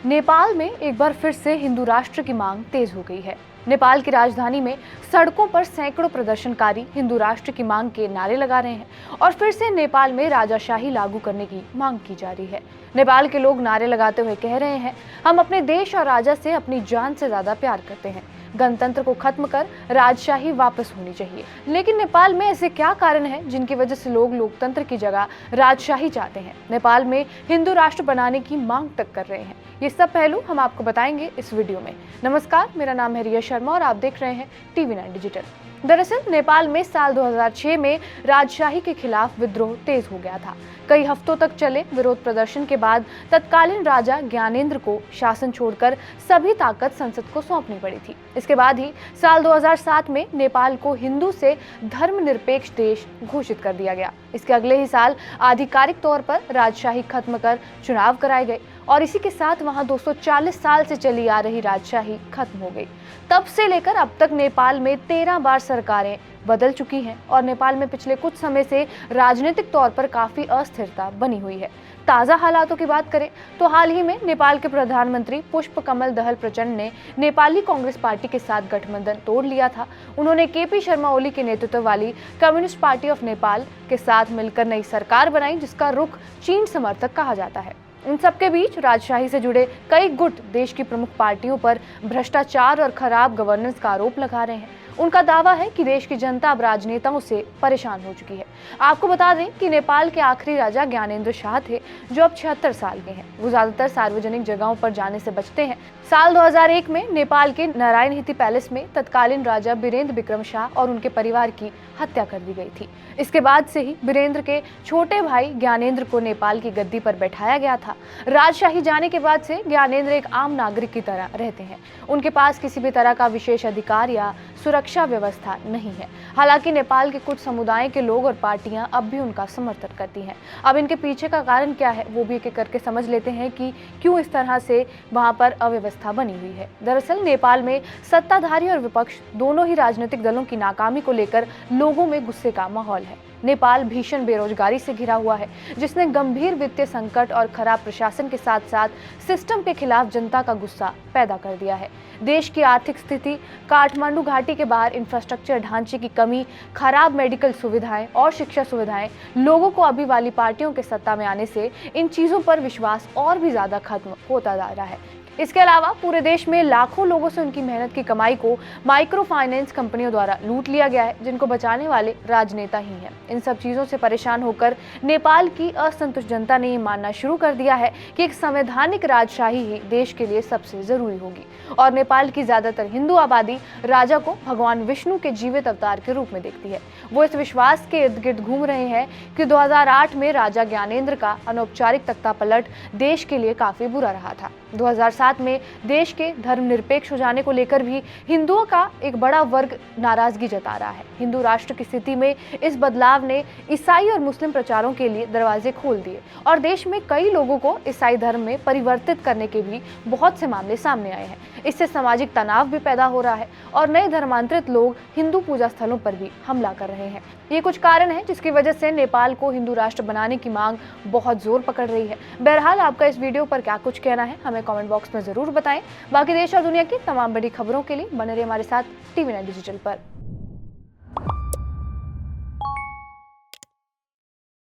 नेपाल में एक बार फिर से हिंदू राष्ट्र की मांग तेज हो गई है। नेपाल की राजधानी में सड़कों पर सैकड़ों प्रदर्शनकारी हिंदू राष्ट्र की मांग के नारे लगा रहे हैं और फिर से नेपाल में राजाशाही लागू करने की मांग की जा रही है। नेपाल के लोग नारे लगाते हुए कह रहे हैं, हम अपने देश और राजा से अपनी जान से ज्यादा प्यार करते हैं। गणतंत्र को खत्म कर राजशाही वापस होनी चाहिए। लेकिन नेपाल में ऐसे क्या कारण हैं जिनकी वजह से लोग लोकतंत्र की जगह राजशाही चाहते हैं, नेपाल में हिंदू राष्ट्र बनाने की मांग तक कर रहे हैं? ये सब पहलू हम आपको बताएंगे इस वीडियो में। नमस्कार, मेरा नाम है रिया शर्मा और आप देख रहे हैं TV9 डिजिटल। दरअसल नेपाल में साल 2006 में राजशाही के खिलाफ विद्रोह तेज हो गया था। कई हफ्तों तक चले विरोध प्रदर्शन के बाद तत्कालीन राजा ज्ञानेंद्र को शासन छोड़कर सभी ताकत संसद को सौंपनी पड़ी थी। इसके बाद ही साल 2007 में नेपाल को हिंदू से धर्मनिरपेक्ष देश घोषित कर दिया गया। इसके अगले ही साल आधिकारिक तौर पर राजशाही खत्म कर चुनाव कराए गए और इसी के साथ वहां 240 साल से चली आ रही राजशाही खत्म हो गई। तब से लेकर अब तक नेपाल में 13 बार सरकारें बदल चुकी हैं और नेपाल में पिछले कुछ समय से राजनीतिक तौर पर काफी अस्थिरता बनी हुई है। ताज़ा हालातों की बात करें तो हाल ही में नेपाल के प्रधानमंत्री पुष्पकमल दहल प्रचंड ने नेपाली कांग्रेस पार्टी के साथ गठबंधन तोड़ लिया था। उन्होंने KP शर्मा ओली के नेतृत्व वाली कम्युनिस्ट पार्टी ऑफ नेपाल के साथ मिलकर नई सरकार बनाई, जिसका रुख चीन समर्थक कहा जाता है। इन सबके बीच राजशाही से जुड़े कई गुट देश की प्रमुख पार्टियों पर भ्रष्टाचार और खराब गवर्नेंस का आरोप लगा रहे हैं। उनका दावा है कि देश की जनता अब राजनेताओं से परेशान हो चुकी है। आपको बता दें कि नेपाल के आखिरी राजा ज्ञानेंद्र शाह थे, जो अब 76 साल के हैं। वो ज्यादातर सार्वजनिक जगहों पर जाने से बचते हैं। साल 2001 में नेपाल के नारायणहिटी पैलेस में तत्कालीन राजा बीरेंद्र विक्रम शाह और उनके परिवार की हत्या कर दी गई थी। इसके बाद से ही बीरेंद्र के छोटे भाई ज्ञानेंद्र को नेपाल की गद्दी पर बैठाया गया था। राजशाही जाने के बाद से ज्ञानेंद्र एक आम नागरिक की तरह रहते हैं। उनके पास किसी भी तरह का विशेष अधिकार या सुरक्षा व्यवस्था नहीं है। हालांकि नेपाल के कुछ समुदाय के लोग और पार्टियां अब भी उनका समर्थन करती हैं। अब इनके पीछे का कारण क्या है, वो भी एक एक करके समझ लेते हैं कि क्यों इस तरह से वहां पर अव्यवस्था बनी हुई है। दरअसल नेपाल में सत्ताधारी और विपक्ष दोनों ही राजनीतिक दलों की नाकामी को लेकर लोगों में गुस्से का माहौल है। नेपाल भीषण बेरोजगारी से घिरा हुआ है, जिसने गंभीर वित्तीय संकट और खराब प्रशासन के साथ साथ सिस्टम के खिलाफ जनता का गुस्सा पैदा कर दिया है। देश की आर्थिक स्थिति, काठमांडू घाटी के बाहर इंफ्रास्ट्रक्चर ढांचे की कमी, खराब मेडिकल सुविधाएं और शिक्षा सुविधाएं, लोगों को अभी वाली पार्टियों के सत्ता में आने से इन चीजों पर विश्वास और भी ज्यादा खत्म होता जा रहा है। इसके अलावा पूरे देश में लाखों लोगों से उनकी मेहनत की कमाई को माइक्रो फाइनेंस कंपनियों द्वारा लूट लिया गया है, जिनको बचाने वाले राजनेता ही हैं। इन सब चीजों से परेशान होकर नेपाल की असंतुष्ट जनता ने ये मानना शुरू कर दिया है कि एक संवैधानिक राजशाही ही देश के लिए सबसे जरूरी होगी और नेपाल की ज्यादातर हिंदू आबादी राजा को भगवान विष्णु के जीवित अवतार के रूप में देखती है। वो इस विश्वास के इर्द गिर्द घूम रहे हैं कि 2008 में राजा ज्ञानेंद्र का अनौपचारिक तख्तापलट देश के लिए काफी बुरा रहा था। 2007 में देश के धर्मनिरपेक्ष हो जाने को लेकर भी हिंदुओं का एक बड़ा वर्ग नाराजगी जता रहा है। हिंदू राष्ट्र की स्थिति में इस बदलाव ने ईसाई और मुस्लिम प्रचारों के लिए दरवाजे खोल दिए और देश में कई लोगों को ईसाई धर्म में परिवर्तित करने के भी बहुत से मामले सामने आए हैं। इससे सामाजिक तनाव भी पैदा हो रहा है और नए धर्मांतरित लोग हिंदू पूजा स्थलों पर भी हमला कर रहे हैं। ये कुछ कारण है जिसकी वजह से नेपाल को हिंदू राष्ट्र बनाने की मांग बहुत जोर पकड़ रही है। बहरहाल आपका इस वीडियो पर क्या कुछ कहना है, हमें कमेंट बॉक्स में जरूर बताएं। बाकी देश और दुनिया की तमाम बड़ी खबरों के लिए बने रहिए हमारे साथ TV9 डिजिटल पर।